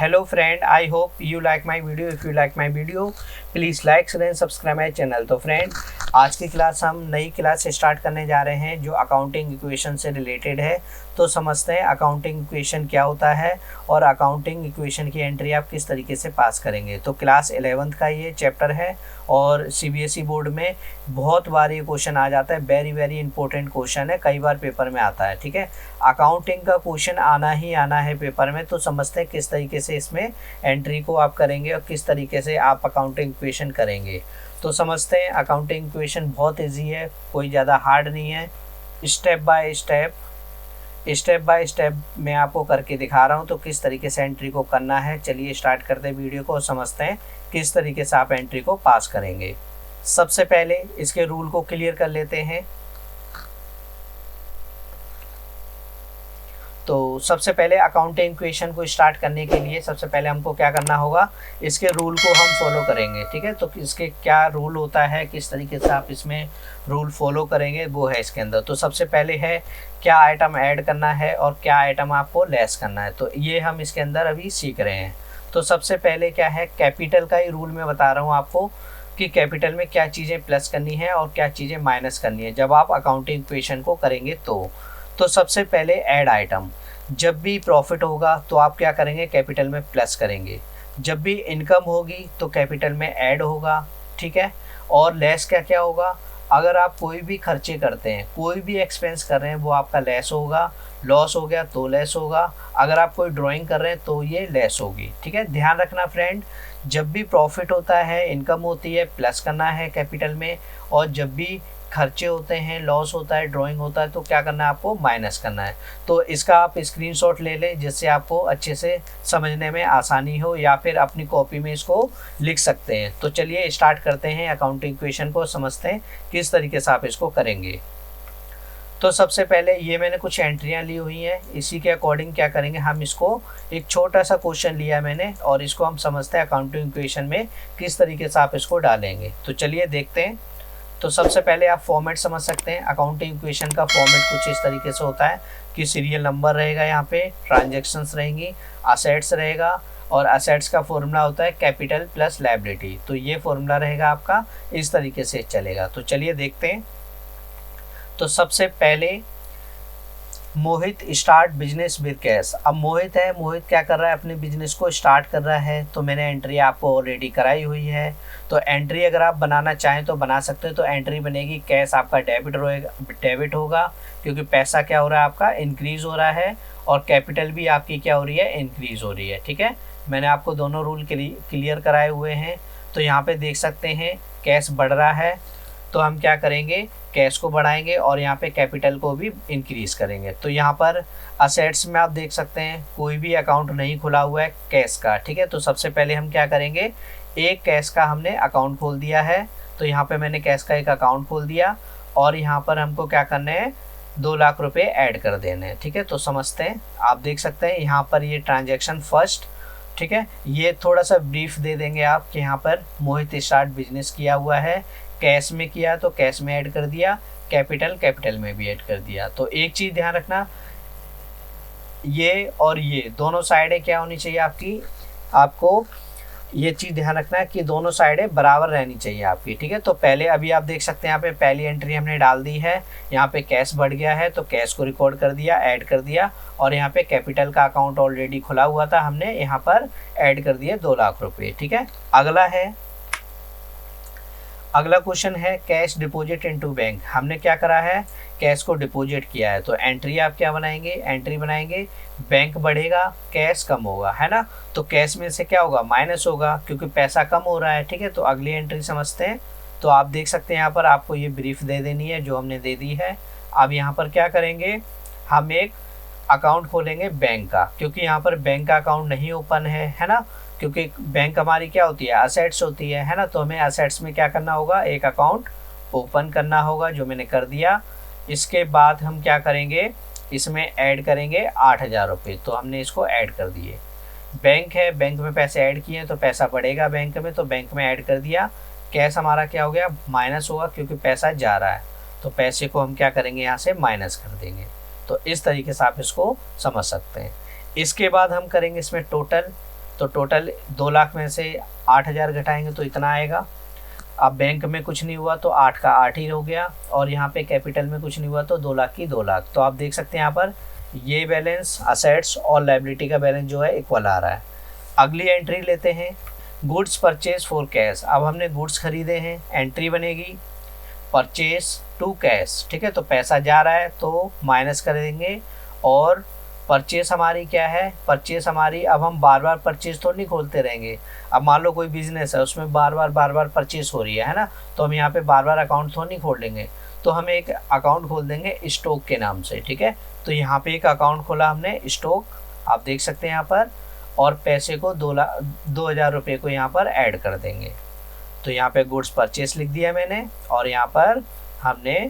hello friend, I hope you like my video. If you like my video, please like, share and subscribe my channel। तो friend, आज की class हम नई class start करने जा रहे हैं जो अकाउंटिंग इक्वेशन से रिलेटेड है। तो समझते हैं अकाउंटिंग इक्वेशन क्या होता है और अकाउंटिंग इक्वेशन की एंट्री आप किस तरीके से पास करेंगे। तो क्लास 11th का ये चैप्टर है और सीबीएसई बोर्ड में बहुत बार ये क्वेश्चन आ जाता है। वेरी इंपॉर्टेंट क्वेश्चन है, कई बार पेपर में आता है। ठीक है, अकाउंटिंग का क्वेश्चन आना ही आना है पेपर में। तो समझते हैं किस तरीके से इसमें एंट्री को आप करेंगे और किस तरीके से आप अकाउंटिंग इक्वेशन करेंगे। तो समझते हैं अकाउंटिंग इक्वेशन बहुत ईजी है, कोई ज़्यादा हार्ड नहीं है। स्टेप बाय स्टेप मैं आपको करके दिखा रहा हूँ तो किस तरीके से एंट्री को करना है। चलिए स्टार्ट करते हैं वीडियो को और समझते हैं किस तरीके से आप एंट्री को पास करेंगे। सबसे पहले इसके रूल को क्लियर कर लेते हैं। तो सबसे पहले अकाउंटिंग इक्वेशन को स्टार्ट करने के लिए सबसे पहले हमको क्या करना होगा, इसके रूल को हम फॉलो करेंगे। ठीक है, तो इसके क्या रूल होता है, किस तरीके से आप इसमें रूल फॉलो करेंगे वो है इसके अंदर। तो सबसे पहले है क्या आइटम ऐड करना है और क्या आइटम आपको लेस करना है। तो ये हम इसके अंदर अभी सीख रहे हैं। तो सबसे पहले क्या है, कैपिटल का ही रूल मैं बता रहा हूँ आपको कि कैपिटल में क्या चीज़ें प्लस करनी है और क्या चीज़ें माइनस करनी है जब आप अकाउंटिंग इक्वेशन को करेंगे। तो सबसे पहले ऐड आइटम, जब भी प्रॉफिट होगा तो आप क्या करेंगे, कैपिटल में प्लस करेंगे। जब भी इनकम होगी तो कैपिटल में ऐड होगा। ठीक है, और लेस क्या क्या होगा, अगर आप कोई भी खर्चे करते हैं, कोई भी एक्सपेंस कर रहे हैं वो आपका लेस होगा। लॉस हो गया तो लेस होगा। अगर आप कोई ड्राइंग कर रहे हैं तो ये लेस होगी। ठीक है, ध्यान रखना फ्रेंड, जब भी प्रॉफिट होता है, इनकम होती है, प्लस करना है कैपिटल में, और जब भी खर्चे होते हैं, लॉस होता है, ड्राइंग होता है तो क्या करना है, आपको माइनस करना है। तो इसका आप स्क्रीनशॉट ले लें जिससे आपको अच्छे से समझने में आसानी हो, या फिर अपनी कॉपी में इसको लिख सकते हैं। तो चलिए स्टार्ट करते हैं अकाउंटिंग इक्वेशन को, समझते हैं किस तरीके से आप इसको करेंगे। तो सबसे पहले ये मैंने कुछ एंट्रियाँ ली हुई हैं, इसी के अकॉर्डिंग क्या करेंगे, हम इसको एक छोटा सा क्वेश्चन लिया मैंने और इसको हम समझते हैं अकाउंटिंग इक्वेशन में किस तरीके से आप इसको डालेंगे। तो चलिए देखते हैं। तो सबसे पहले आप फॉर्मेट समझ सकते हैं। अकाउंटिंग इक्वेशन का फॉर्मेट कुछ इस तरीके से होता है कि सीरियल नंबर रहेगा, यहाँ पे ट्रांजैक्शंस रहेंगी, असेट्स रहेगा, और असेट्स का फॉर्मूला होता है कैपिटल प्लस लायबिलिटी। तो ये फॉर्मूला रहेगा आपका, इस तरीके से चलेगा। तो चलिए देखते हैं। तो सबसे पहले मोहित स्टार्ट बिजनेस विद कैश। अब मोहित है, मोहित क्या कर रहा है, अपने बिजनेस को स्टार्ट कर रहा है। तो मैंने एंट्री आपको ऑलरेडी कराई हुई है। तो एंट्री अगर आप बनाना चाहें तो बना सकते हो। तो एंट्री बनेगी, कैश आपका डेबिट होगा क्योंकि पैसा क्या हो रहा है, आपका इंक्रीज हो रहा है, और कैपिटल भी आपकी क्या हो रही है, इंक्रीज हो रही है। ठीक है, मैंने आपको दोनों रूल क्लियर कराए हुए हैं। तो यहाँ पे देख सकते हैं कैश बढ़ रहा है तो हम क्या करेंगे, कैश को बढ़ाएंगे और यहाँ पे कैपिटल को भी इंक्रीज करेंगे। तो यहाँ पर असेट्स में आप देख सकते हैं कोई भी अकाउंट नहीं खुला हुआ है कैश का। ठीक है, तो सबसे पहले हम क्या करेंगे, एक कैश का हमने अकाउंट खोल दिया है। तो यहाँ पे मैंने कैश का एक अकाउंट खोल दिया और यहाँ पर हमको क्या करना है, 2 लाख रुपए ऐड कर देने हैं। ठीक है, तो समझते हैं। आप देख सकते हैं यहाँ पर ये ट्रांजेक्शन फर्स्ट। ठीक है, ये थोड़ा सा ब्रीफ दे देंगे आप कि यहाँ पर मोहित स्टार्ट बिजनेस किया हुआ है, कैश में किया तो कैश में ऐड कर दिया, कैपिटल में भी ऐड कर दिया। तो एक चीज़ ध्यान रखना, ये और ये दोनों साइडें क्या होनी चाहिए आपकी, आपको ये चीज़ ध्यान रखना है कि दोनों साइडें बराबर रहनी चाहिए आपकी। ठीक है, तो पहले अभी आप देख सकते हैं यहाँ पे पहली एंट्री हमने डाल दी है, यहाँ पे कैश बढ़ गया है तो कैश को रिकॉर्ड कर दिया, ऐड कर दिया, और यहाँ पे कैपिटल का अकाउंट ऑलरेडी खुला हुआ था, हमने यहाँ पर ऐड कर दिए 2 लाख रुपये। ठीक है, अगला क्वेश्चन है कैश डिपॉजिट इनटू बैंक। हमने क्या करा है, कैश को डिपॉजिट किया है। तो एंट्री आप क्या बनाएंगे, एंट्री बनाएंगे बैंक बढ़ेगा, कैश कम होगा, है ना। तो कैश में से क्या होगा, माइनस होगा क्योंकि पैसा कम हो रहा है। ठीक है, तो अगली एंट्री समझते हैं। तो आप देख सकते हैं यहाँ पर आपको ये ब्रीफ दे देनी है जो हमने दे दी है। अब यहाँ पर क्या करेंगे, हम एक अकाउंट खोलेंगे बैंक का, क्योंकि यहाँ पर बैंक का अकाउंट नहीं ओपन है ना, क्योंकि बैंक हमारी क्या होती है, असेट्स होती है ना। तो हमें असेट्स में क्या करना होगा, एक अकाउंट ओपन करना होगा, जो मैंने कर दिया। इसके बाद हम क्या करेंगे, इसमें ऐड करेंगे 8,000 रुपये। तो हमने इसको ऐड कर दिए। बैंक है, बैंक में पैसे ऐड किए हैं तो पैसा बढ़ेगा बैंक में, तो बैंक में ऐड कर दिया। कैश हमारा क्या हो गया, माइनस होगा क्योंकि पैसा जा रहा है, तो पैसे को हम क्या करेंगे, यहाँ से माइनस कर देंगे। तो इस तरीके से आप इसको समझ सकते हैं। इसके बाद हम करेंगे इसमें टोटल। तो टोटल 2 लाख में से 8,000 घटाएंगे तो इतना आएगा। अब बैंक में कुछ नहीं हुआ तो 8 का 8 ही हो गया, और यहाँ पे कैपिटल में कुछ नहीं हुआ तो 2 लाख की 2 लाख। तो आप देख सकते हैं यहाँ पर ये बैलेंस असेट्स और लायबिलिटी का बैलेंस जो है इक्वल आ रहा है। अगली एंट्री लेते हैं, गुड्स परचेज फॉर कैश। अब हमने गुड्स खरीदे हैं, एंट्री बनेगी परचेज टू कैश, ठीक है। तो पैसा जा रहा है तो माइनस कर देंगे, और परचेस हमारी क्या है, परचेस हमारी, अब हम बार बार परचेस तो नहीं खोलते रहेंगे। अब मान लो कोई बिजनेस है उसमें बार बार परचेस हो रही है ना, तो हम यहाँ पे बार बार अकाउंट तो नहीं खोल लेंगे, तो हम एक अकाउंट खोल देंगे स्टॉक के नाम से, ठीक है। तो यहाँ पे एक अकाउंट खोला हमने स्टॉक, आप देख सकते हैं यहाँ पर, और पैसे को 2,000 रुपये को यहाँ पर ऐड कर देंगे। तो यहाँ पे गुड्स परचेस लिख दिया मैंने, और यहाँ पर हमने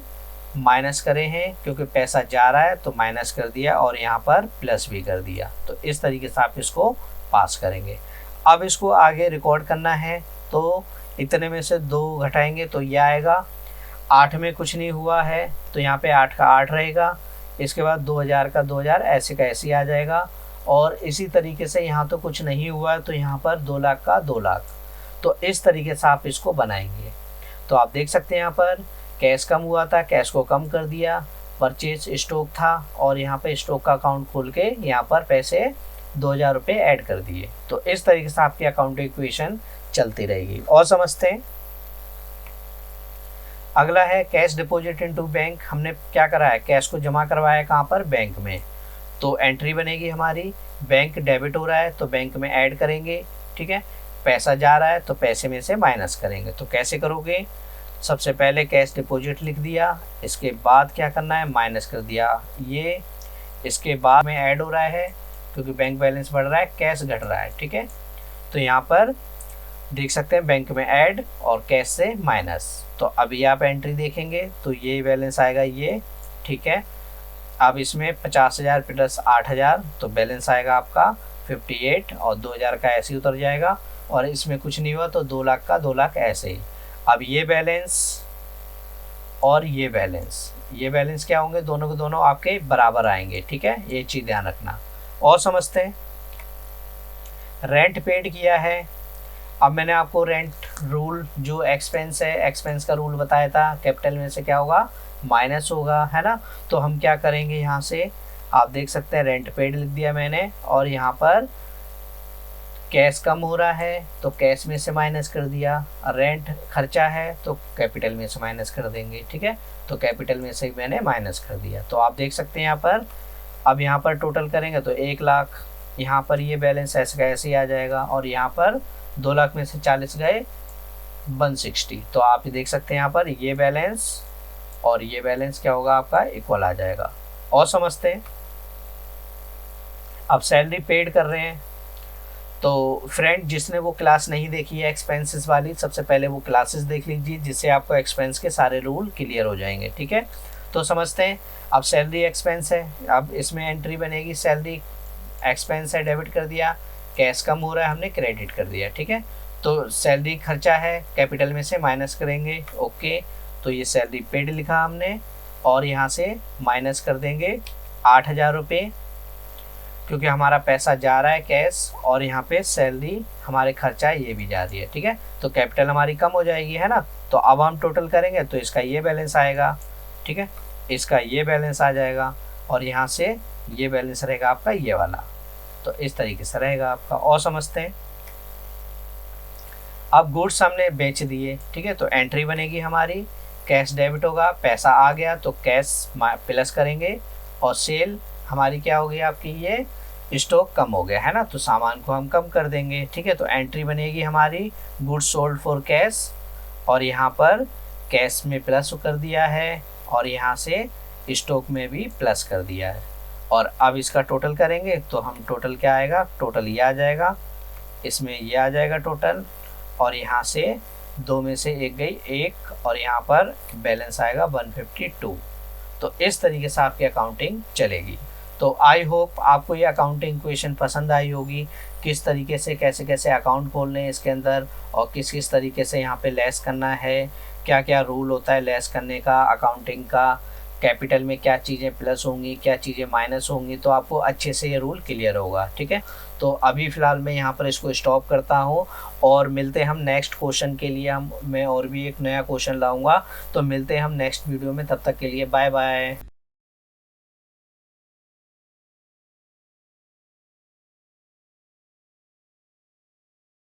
माइनस करे हैं क्योंकि पैसा जा रहा है तो माइनस कर दिया, और यहाँ पर प्लस भी कर दिया। तो इस तरीके से आप इसको पास करेंगे। अब इसको आगे रिकॉर्ड करना है, तो इतने में से 2 घटाएंगे तो यह आएगा। 8 में कुछ नहीं हुआ है तो यहाँ पे 8 का 8 रहेगा, इसके बाद 2,000 का 2,000 ऐसे का ऐसे आ जाएगा, और इसी तरीके से यहाँ तो कुछ नहीं हुआ है तो यहाँ पर 2 लाख का 2 लाख। तो इस तरीके से आप इसको बनाएंगे। तो आप देख सकते हैं यहाँ पर कैश कम हुआ था, कैश को कम कर दिया, परचेज स्टॉक था, और यहाँ पे स्टॉक का अकाउंट खोल के यहाँ पर पैसे 2,000 रुपये ऐड कर दिए। तो इस तरीके से आपकी अकाउंट इक्वेशन चलती रहेगी। और समझते हैं, अगला है कैश डिपॉजिट इनटू बैंक। हमने क्या करा है, कैश को जमा करवाया कहाँ पर, बैंक में। तो एंट्री बनेगी हमारी, बैंक डेबिट हो रहा है तो बैंक में ऐड करेंगे, ठीक है। पैसा जा रहा है तो पैसे में से माइनस करेंगे। तो कैसे करोगे, सबसे पहले कैश डिपॉजिट लिख दिया, इसके बाद क्या करना है, माइनस कर दिया ये, इसके बाद में ऐड हो रहा है क्योंकि बैंक बैलेंस बढ़ रहा है, कैश घट रहा है, ठीक है। तो यहाँ पर देख सकते हैं बैंक में ऐड और कैश से माइनस। तो अभी आप एंट्री देखेंगे तो ये बैलेंस आएगा ये, ठीक है। अब इसमें 50,000 प्लस 8,000 तो बैलेंस आएगा आपका 58, और 2,000 का ऐसे ही उतर जाएगा, और इसमें कुछ नहीं हुआ तो 2 लाख का 2 लाख ऐसे ही। अब ये बैलेंस और ये बैलेंस क्या होंगे, दोनों के दोनों आपके बराबर आएंगे, ठीक है। ये चीज़ ध्यान रखना। और समझते हैं, रेंट पेड किया है। अब मैंने आपको रेंट रूल जो एक्सपेंस है, एक्सपेंस का रूल बताया था, कैपिटल में से क्या होगा, माइनस होगा, है ना। तो हम क्या करेंगे, यहाँ से आप देख सकते हैं रेंट पेड लिख दिया मैंने, और यहाँ पर कैश कम हो रहा है तो कैश में से माइनस कर दिया, रेंट खर्चा है तो कैपिटल में से माइनस कर देंगे, ठीक है। तो कैपिटल में से मैंने माइनस कर दिया। तो आप देख सकते हैं यहाँ पर, अब यहाँ पर टोटल करेंगे तो 1 लाख, यहाँ पर ये बैलेंस ऐसे का ऐसे ही आ जाएगा, और यहाँ पर 2 लाख में से 40 गए 160। तो आप देख सकते हैं यहाँ पर ये बैलेंस और ये बैलेंस क्या होगा आपका, इक्वल आ जाएगा। और समझते हैं, अब सैलरी पेड कर रहे हैं। तो फ्रेंड, जिसने वो क्लास नहीं देखी है एक्सपेंसेस वाली, सबसे पहले वो क्लासेस देख लीजिए, जिससे आपको एक्सपेंस के सारे रूल क्लियर हो जाएंगे, ठीक है। तो समझते हैं, अब सैलरी एक्सपेंस है, अब इसमें एंट्री बनेगी, सैलरी एक्सपेंस है, डेबिट कर दिया, कैश कम हो रहा है हमने क्रेडिट कर दिया, ठीक है। तो सैलरी खर्चा है, कैपिटल में से माइनस करेंगे, ओके। तो ये सैलरी पेड लिखा हमने, और यहाँ से माइनस कर देंगे 8,000 रुपये, क्योंकि हमारा पैसा जा रहा है कैश, और यहाँ पे सैलरी हमारे खर्चा ये भी जा रही है, ठीक है। तो कैपिटल हमारी कम हो जाएगी, है ना। तो अब हम टोटल करेंगे तो इसका ये बैलेंस आएगा, ठीक है, इसका ये बैलेंस आ जाएगा, और यहाँ से ये बैलेंस रहेगा आपका ये वाला। तो इस तरीके से रहेगा आपका। और समझते हैं, अब गुड्स हमने बेच दिए, ठीक है। तो एंट्री बनेगी हमारी, कैश डेबिट होगा, पैसा आ गया तो कैश प्लस करेंगे, और सेल हमारी क्या होगी आपकी, ये स्टॉक कम हो गया, है ना। तो सामान को हम कम कर देंगे, ठीक है। तो एंट्री बनेगी हमारी गुड्स सोल्ड फॉर कैश, और यहाँ पर कैश में प्लस कर दिया है, और यहाँ से स्टॉक में भी प्लस कर दिया है। और अब इसका टोटल करेंगे तो हम टोटल क्या आएगा, टोटल ये आ जाएगा, इसमें ये आ जाएगा टोटल, और यहाँ से 2 में से 1 गई 1, और यहाँ पर बैलेंस आएगा 152। तो इस तरीके से आपकी अकाउंटिंग चलेगी। तो आई होप आपको ये अकाउंटिंग इक्वेशन पसंद आई होगी, किस तरीके से कैसे कैसे अकाउंट खोलने हैं इसके अंदर, और किस किस तरीके से यहाँ पे लेस करना है, क्या क्या रूल होता है लेस करने का, अकाउंटिंग का, कैपिटल में क्या चीज़ें प्लस होंगी, क्या चीज़ें माइनस होंगी, तो आपको अच्छे से ये रूल क्लियर होगा। ठीक है, तो अभी फ़िलहाल मैं यहाँ पर इसको स्टॉप करता हूँ और मिलते हैं हम नेक्स्ट क्वेश्चन के लिए। मैं और भी एक नया क्वेश्चन लाऊंगा, तो मिलते हैं हम नेक्स्ट वीडियो में। तब तक के लिए बाय बाय।